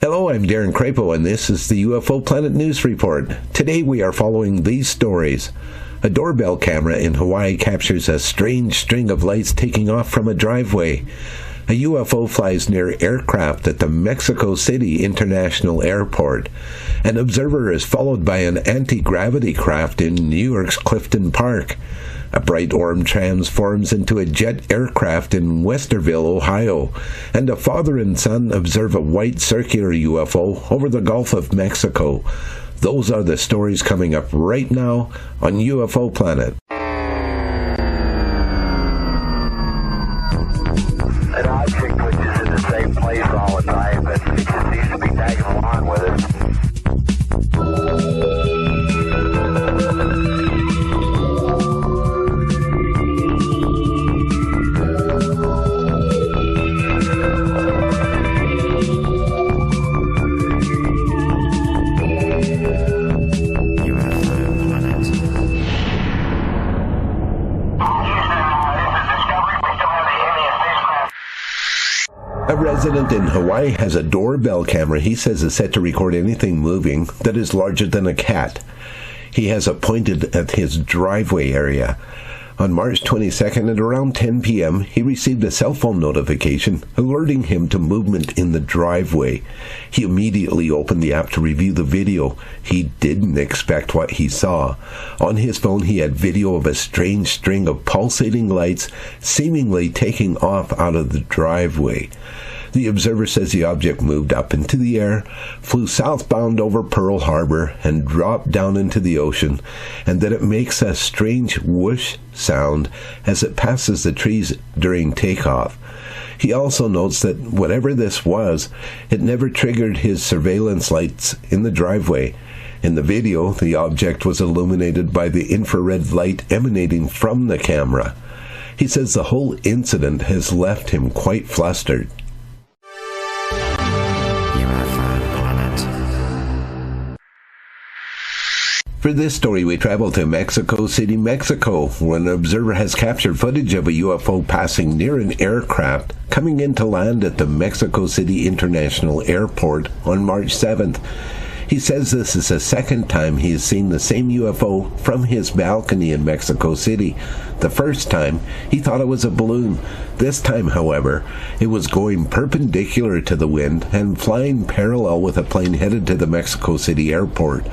Hello, I'm Darin Crapo, and this is the UFO Planet News Report. Today we are following these stories. A doorbell camera in Hawaii captures a strange string of lights taking off from a driveway. A UFO flies near aircraft at the Mexico City International Airport. An observer is followed by an anti-gravity craft in New York's Clifton Park. A bright orb transforms into a jet aircraft in Westerville, Ohio. And a father and son observe a white circular UFO over the Gulf of Mexico. Those are the stories coming up right now on UFO Planet. An object which is in the same place all the time, but it just needs to be tagging along with it. A resident in Hawaii has a doorbell camera he says is set to record anything moving that is larger than a cat. He has it pointed at his driveway area. On March 22nd at around 10 p.m., he received a cell phone notification alerting him to movement in the driveway. He immediately opened the app to review the video. He didn't expect what he saw. On his phone, he had video of a strange string of pulsating lights seemingly taking off out of the driveway. The observer says the object moved up into the air, flew southbound over Pearl Harbor, and dropped down into the ocean, and that it makes a strange whoosh sound as it passes the trees during takeoff. He also notes that whatever this was, it never triggered his surveillance lights in the driveway. In the video, the object was illuminated by the infrared light emanating from the camera. He says the whole incident has left him quite flustered. For this story, we travel to Mexico City, Mexico, where an observer has captured footage of a UFO passing near an aircraft coming in to land at the Mexico City International Airport on March 7th. He says this is the second time he has seen the same UFO from his balcony in Mexico City. The first time, he thought it was a balloon. This time, however, it was going perpendicular to the wind and flying parallel with a plane headed to the Mexico City airport.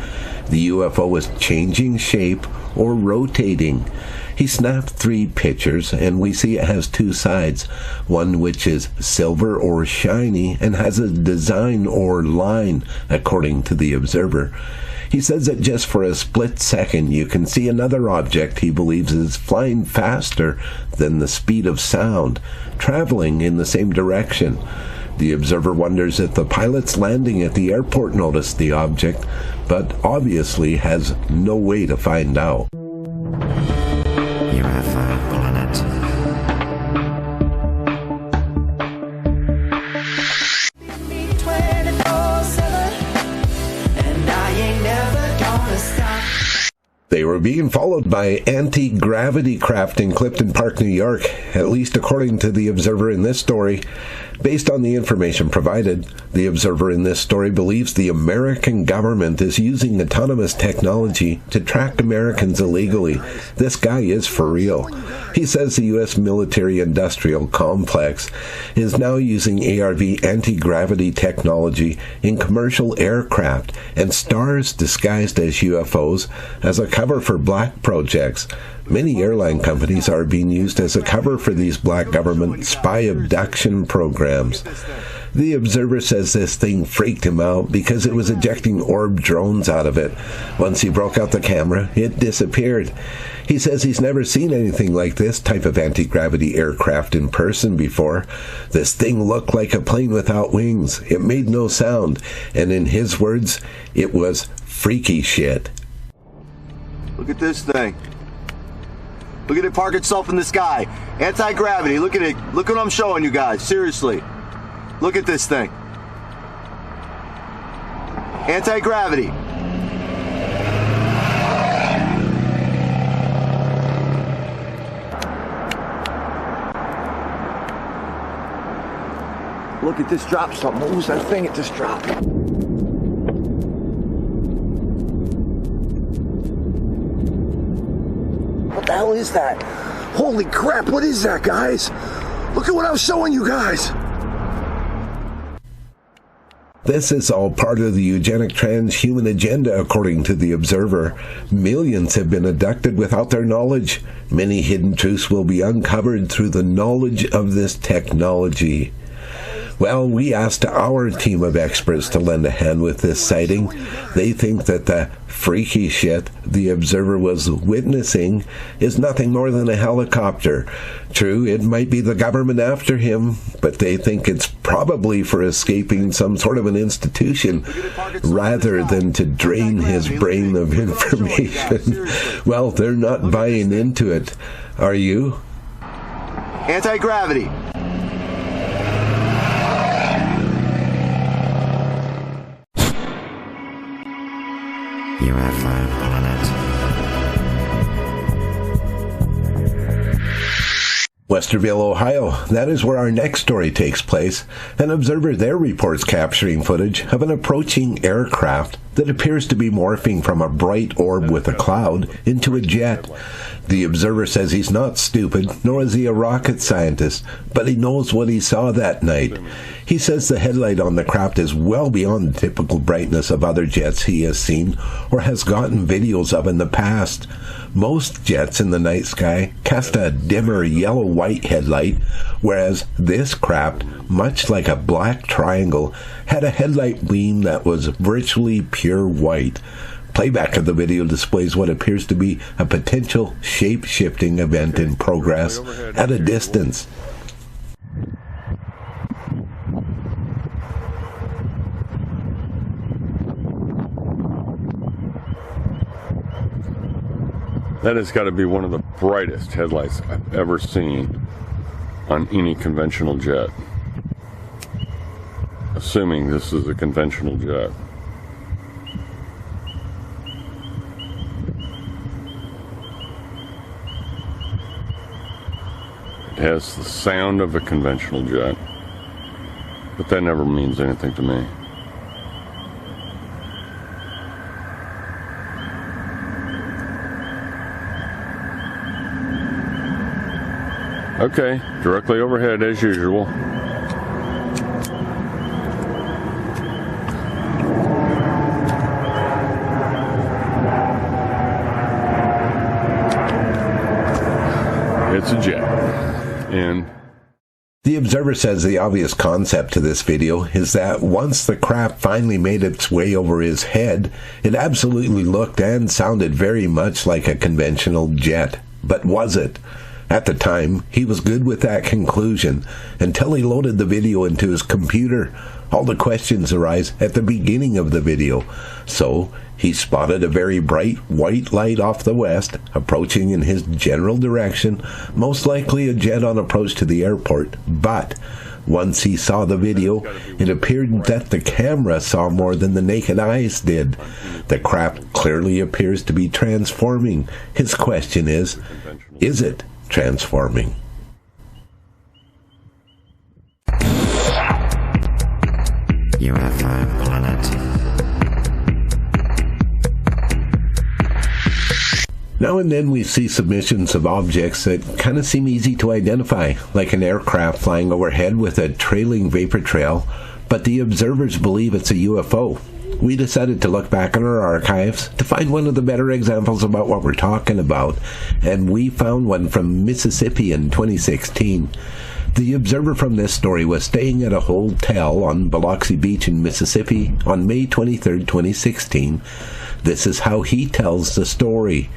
The UFO was changing shape or rotating. He snapped 3 pictures, and we see it has 2 sides, one which is silver or shiny and has a design or line, according to the observer. He says that just for a split second you can see another object he believes is flying faster than the speed of sound, traveling in the same direction. The observer wonders if the pilots landing at the airport noticed the object, but obviously has no way to find out. UFO Planet. They were being followed by anti-gravity craft in Clifton Park, New York, at least according to the observer in this story. Based on the information provided, the observer in this story believes the American government is using autonomous technology to track Americans illegally. This guy is for real. He says the U.S. military-industrial complex is now using ARV anti-gravity technology in commercial aircraft and stars disguised as UFOs as a cover for black projects. Many airline companies are being used as a cover for these black government spy abduction programs. The observer says this thing freaked him out because it was ejecting orb drones out of it. Once he broke out the camera, it disappeared. He says he's never seen anything like this type of anti-gravity aircraft in person before. This thing looked like a plane without wings. It made no sound, and in his words, it was freaky shit. Look at this thing. Look at it park itself in the sky. Anti-gravity. Look at it. Look what I'm showing you guys. Seriously. Look at this thing. Anti-gravity. Look, it just dropped something. What was that thing it just dropped? What the hell is that? Holy crap, what is that, guys? Look at what I was showing you guys. This is all part of the eugenic transhuman agenda, according to the Observer. Millions have been abducted without their knowledge. Many hidden truths will be uncovered through the knowledge of this technology. Well, we asked our team of experts to lend a hand with this sighting. They think that the freaky shit the Observer was witnessing is nothing more than a helicopter. True, it might be the government after him, but they think it's probably for escaping some sort of an institution rather than to drain his brain of information. Well, they're not buying into it. Are you? Anti-gravity. UFO Planet. Westerville, Ohio. That is where our next story takes place. An observer there reports capturing footage of an approaching aircraft that appears to be morphing from a bright orb with a cloud into a jet. The observer says he's not stupid, nor is he a rocket scientist, but he knows what he saw that night. He says the headlight on the craft is well beyond the typical brightness of other jets he has seen or has gotten videos of in the past. Most jets in the night sky cast a dimmer yellow-white headlight, whereas this craft, much like a black triangle, had a headlight beam that was virtually pure white. Playback of the video displays what appears to be a potential shape-shifting event in progress at a distance. That has got to be one of the brightest headlights I've ever seen on any conventional jet. Assuming this is a conventional jet. It has the sound of a conventional jet, but that never means anything to me. Okay, directly overhead as usual. It's a jet. And the observer says the obvious concept to this video is that once the craft finally made its way over his head, it absolutely looked and sounded very much like a conventional jet. But was it? At the time, he was good with that conclusion until he loaded the video into his computer. All the questions arise at the beginning of the video. So, he spotted a very bright white light off the west, approaching in his general direction, most likely a jet on approach to the airport. But once he saw the video, it appeared that the camera saw more than the naked eyes did. The craft clearly appears to be transforming. His question is it transforming? UFO Planet. Now and then we see submissions of objects that kind of seem easy to identify, like an aircraft flying overhead with a trailing vapor trail, but the observers believe it's a UFO. We decided to look back in our archives to find one of the better examples about what we're talking about, and we found one from Mississippi in 2016. The observer from this story was staying at a hotel on Biloxi Beach in Mississippi on May 23, 2016. This is how he tells the story.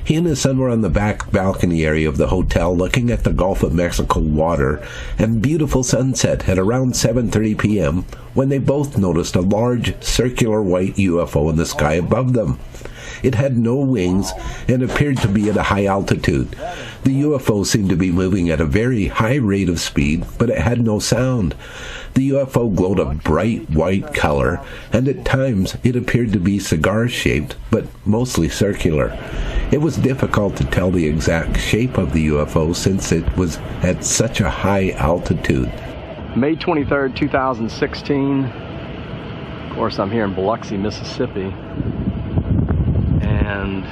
He and his son were on the back balcony area of the hotel looking at the Gulf of Mexico water and beautiful sunset at around 7:30 p.m. when they both noticed a large circular white UFO in the sky above them. It had no wings and appeared to be at a high altitude. The UFO seemed to be moving at a very high rate of speed, but it had no sound. The UFO glowed a bright white color, and at times it appeared to be cigar-shaped, but mostly circular. It was difficult to tell the exact shape of the UFO since it was at such a high altitude. May 23rd, 2016. Of course, I'm here in Biloxi, Mississippi. And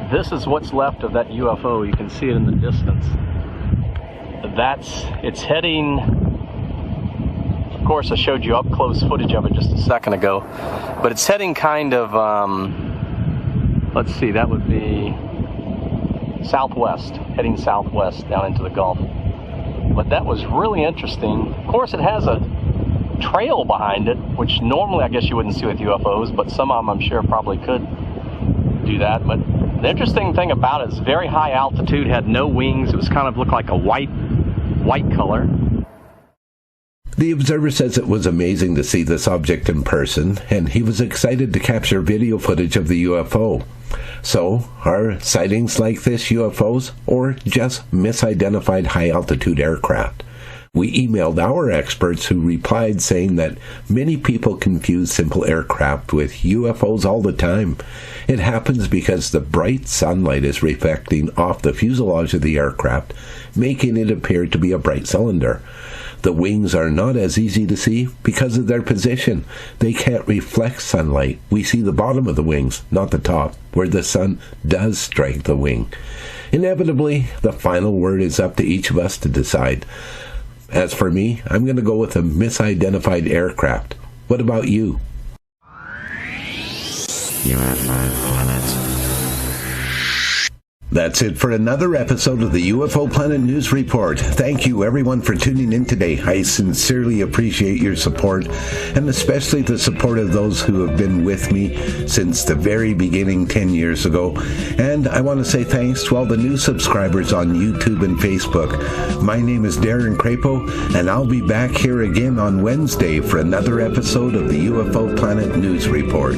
this is what's left of that UFO. You can see it in the distance. It's heading, of course I showed you up close footage of it just a second ago, but it's heading kind of, let's see, that would be southwest, heading southwest down into the Gulf. But that was really interesting. Of course, it has a trail behind it, which normally I guess you wouldn't see with UFOs, but some of them I'm sure probably could do that. But the interesting thing about it is very high altitude, had no wings. It was kind of looked like a white color. The observer says it was amazing to see this object in person, and he was excited to capture video footage of the UFO. So, are sightings like this UFOs, or just misidentified high-altitude aircraft? We emailed our experts who replied saying that many people confuse simple aircraft with UFOs all the time. It happens because the bright sunlight is reflecting off the fuselage of the aircraft, making it appear to be a bright cylinder. The wings are not as easy to see because of their position. They can't reflect sunlight. We see the bottom of the wings, not the top, where the sun does strike the wing. Inevitably, the final word is up to each of us to decide. As for me, I'm going to go with a misidentified aircraft. What about you? UFO Planet. That's it for another episode of the UFO Planet News Report. Thank you everyone for tuning in today. I sincerely appreciate your support, and especially the support of those who have been with me since the very beginning 10 years ago. And I want to say thanks to all the new subscribers on YouTube and Facebook. My name is Darin Crapo, and I'll be back here again on Wednesday for another episode of the UFO Planet News Report.